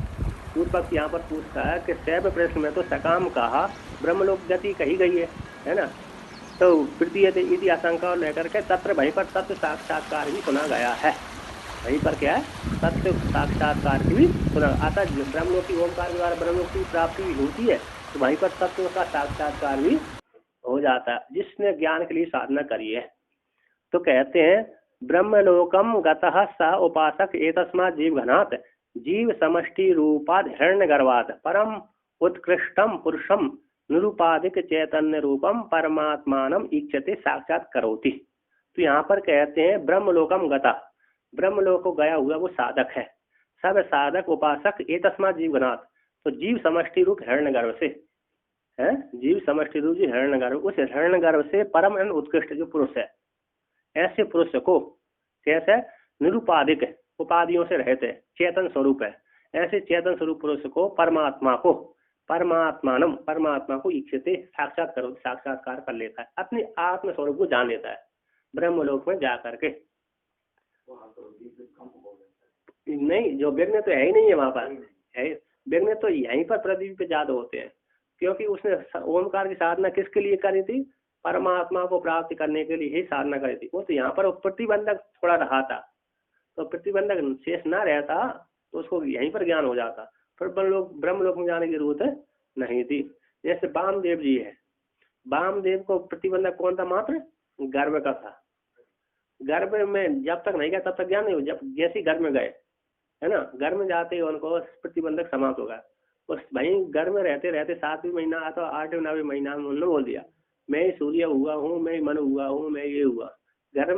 पूर्व पक्ष यहाँ पर पूछता है कि शैव प्रश्न में तो सकाम कहा, ब्रह्मलोक गति कही गई है ना। तो प्रतीयते इति आशंका लेकर के तत्र वहीं पर तत्व साक्षात्कार भी सुना गया है। वहीं पर क्या है? तत्व साक्षात्कार भी सुना। अतः ब्रह्मलोक की ओमकार द्वारा ब्रह्मलोक की प्राप्ति होती है तो वहीं पर तत्व का साक्षात्कार भी हो जाता है जिसने ज्ञान के लिए साधना करी है। तो कहते हैं ब्रह्मलोकम गतः स उपासक एतस्मात् जीवघनात् जीव समष्टि रूपाद हिरण्यगर्भात् परम उत्कृष्टम पुरुषम निरूपाधिक चैतन्य रूपम परमात्मानम ईक्षते साक्षात करोति। तो यहाँ पर कहते हैं ब्रह्मलोकम गता, ब्रह्मलोक को गया हुआ वो साधक है। सब साधक उपासक ए तस्मात् जीवगणात्। तो जीव समष्टि रूप हिरण्यगर्भ से है, जीव समष्टि रूप जो हिरण्यगर्भ, उस हिरण्यगर्भ से परम एवं उत्कृष्ट जो पुरुष है, ऐसे पुरुष को कैसे निरुपाधिक उपाधियों से रहते हैं, चेतन स्वरूप है, ऐसे चेतन स्वरूप पुरुष को परमात्मा को परमात्मानम परमात्मा को इच्छते साक्षात्कार कर लेता है, अपने आत्म स्वरूप को जान लेता है ब्रह्मलोक में जा करके। नहीं, जो विघ्न तो है ही नहीं है वहां पर, है विघ्न तो यहीं पर पृथ्वी पे ज्यादा होते हैं, क्योंकि उसने ओमकार की साधना किसके लिए करी थी? परमात्मा को प्राप्त करने के लिए ही साधना करी थी। वो तो यहाँ पर प्रतिबंधक थोड़ा रहा था, तो प्रतिबंधक शेष ना रहता तो उसको यहीं पर ज्ञान हो जाता, फिर ब्रह्मलोक में जाने की जरूरत नहीं थी। जैसे वामदेव जी है, वामदेव को प्रतिबंधक कौन था? मात्र गर्भ का था। गर्भ में जब तक नहीं गया तब तक ज्ञान नहीं हो, जब जैसे घर में गए है ना, घर में जाते ही उनको प्रतिबंधक समाप्त होगा। उस भाई घर में रहते रहते 7वें महीना अथवा 8वें 9वें महीना में उन्होंने बोल दिया मैं ही सूर्य हुआ हूँ, मैं ही मन हुआ हूँ, मैं ये हुआ। गर्भ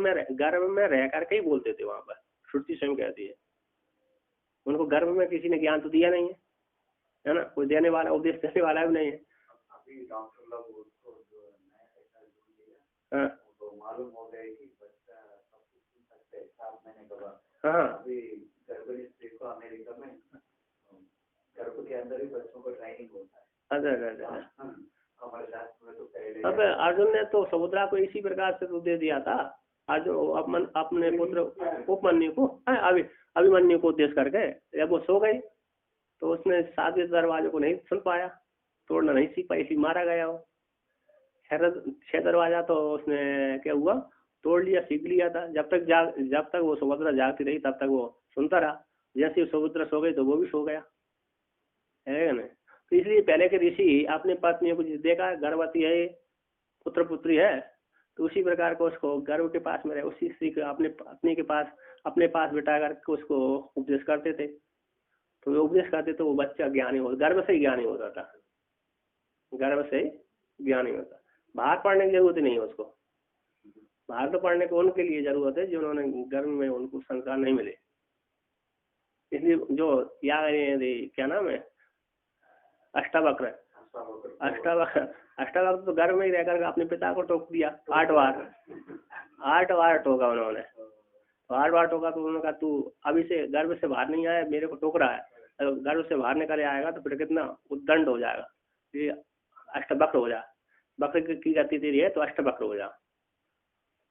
में रह करके ही बोलते थे वहां पर, श्रुति स्वयं कहती है। उनको गर्भ में किसी ने ज्ञान तो दिया नहीं है ना, कोई देने वाला उपदेश देने वाला भी नहीं है। हाँ मालूम हो गया कि बच्चा सब कुछ सुन सकते हैं 7 महीने के बाद। हाँ अभी गर्भवती स्त्री को अमेरिका में गर्भ के अंदर ही बच्चों को ट्रेनिंग होता है। अच्छा। हमारे शास्त्र में तो पहले अब अर्जुन ने तो समुद्रा को इसी प्रकार से तो दे दिया था, अर्जुन अपने पुत्र उपमन्यु को अभिमन्यु को उद्देश्य करके, जब वो सो गए तो उसने 7वें दरवाजे को नहीं सुन पाया, तोड़ना नहीं सीख पाई, इसी मारा गया वो। 6 दरवाजा तो उसने क्या हुआ, तोड़ लिया, सीख लिया था। जब तक वो सुभद्रा जागती रही तब तक वो सुनता रहा, जैसे सुभद्रा सो गई तो वो भी सो गया, है ना। तो इसलिए पहले के ऋषि अपने पत्नियों को देखा गर्भवती है, पुत्र पुत्री है, तो उसी प्रकार को उसको गर्भ के पास में रहे, उसी स्त्री को अपने पत्नी के पास अपने पास बिठा करके उसको उपदेश करते थे। तो वो उपदेश करते तो वो बच्चा ज्ञानी हो, गर्भ से ही ज्ञानी होता था, गर्भ से ही ज्ञानी होता। बाहर पढ़ने की जरूरत नहीं है उसको, बाहर तो पढ़ने को उनके लिए जरूरत है जिन्होंने गर्भ में उनको संस्कार नहीं मिले। इसलिए जो क्या नाम है, अष्टावक्र तो गर्भ में ही रहकर अपने पिता को टोक दिया 8 बार टोका उन्होंने। तो 8 बार टोका तो उन्होंने कहा तू अभी से गर्भ से बाहर नहीं आया, मेरे को टोक रहा है, अगर गर्भ से बाहर निकल आएगा तो फिर कितना उद्दंड हो जाएगा, ये अष्टवक्र हो जा। बक्र की गति तेरी है तो अष्टवक्र हो जा।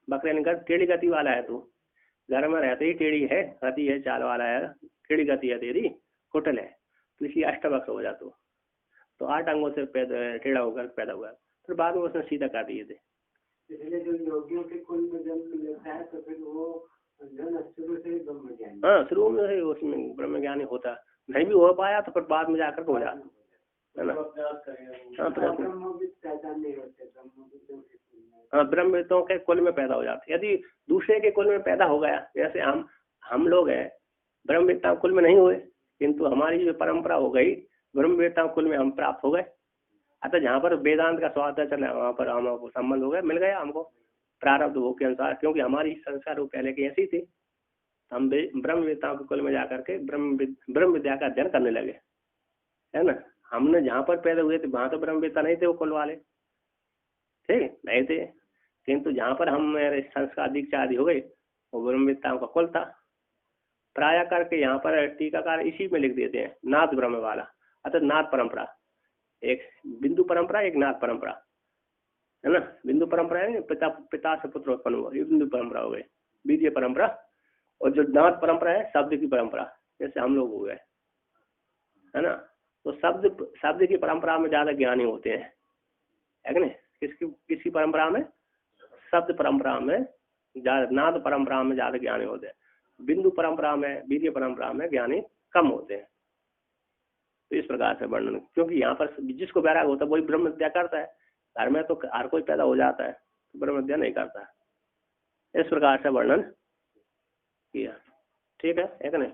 बक्र ने कहा टेढ़ी गति वाला है तू, घर में रहते ही टेढ़ी है गति है, चाल वाला है, टेढ़ी गति है तेरी, कुटल है, तो इसलिए अष्टवक्र हो जा तू। तो 8 अंगों से टेढ़ा होकर पैदा हुआ, फिर बाद में उसने सीधा कर दिए थे। इसलिए जो योगियों के कुल में जन्म लेता है तो फिर वो शुरू से ही ब्रह्म ज्ञानी, हाँ शुरू में ही उसमें ब्रह्म ज्ञानी होता, नहीं भी हो पाया तो फिर बाद में जाकर हो जाता है ना। हाँ ब्रह्मविदों के कुल में पैदा हो जाते। यदि दूसरे के कुल में पैदा हो गया, जैसे हम लोग हैं ब्रह्मविद्ता कुल में नहीं हुए, किंतु हमारी जो परंपरा हो गई ब्रह्मविद्ता कुल में हम प्राप्त हो गए, अतः जहाँ पर वेदांत का स्वाद चला वहाँ पर हमको संबंध हो गया, मिल गया हमको प्रारब्ध भोग के अनुसार, क्योंकि हमारी संस्कार वो पहले की ऐसी थी। हम ब्रह्मविद्ताओं के कुल में जाकर के ब्रह्म विद्या का अध्ययन करने लगे, है ना। हमने जहाँ पर पैदा हुए थे वहाँ तो ब्रह्मविद्ता नहीं थे वो कुल वाले, ठीक नहीं थे, किंतु जहाँ पर हम मेरे संस्कार दीक्षा आदि हो गई वो ब्रह्मविद्ताओं का कुल था। प्राय करके यहाँ पर टीकाकार इसी में लिख देते हैं नाथ ब्रह्म वाला, अतः नाथ परंपरा, एक बिंदु परंपरा एक नाथ परंपरा, है ना। बिंदु परंपरा है पिता से पुत्र उत्पन्न हुआ, ये बिंदु परंपरा हो गई, बीजीय परंपरा। और जो नाथ परंपरा है शब्द की परंपरा, जैसे हम लोग हो गए, है ना। तो शब्द की परंपरा में ज्यादा ज्ञानी होते हैं, है कि नहीं। किसकी परंपरा में? शब्द परंपरा में ज्यादा, नाद परंपरा में ज्यादा ज्ञानी होते हैं, बिंदु परंपरा में बीजीय परंपरा में ज्ञानी कम होते हैं। तो इस प्रकार से वर्णन, क्योंकि यहाँ पर जिसको वैराग होता है वही ब्रह्म विद्या करता है, घर में तो हर कोई पैदा हो जाता है तो ब्रह्म विद्या नहीं करता। इस प्रकार से वर्णन किया, ठीक है कि नहीं।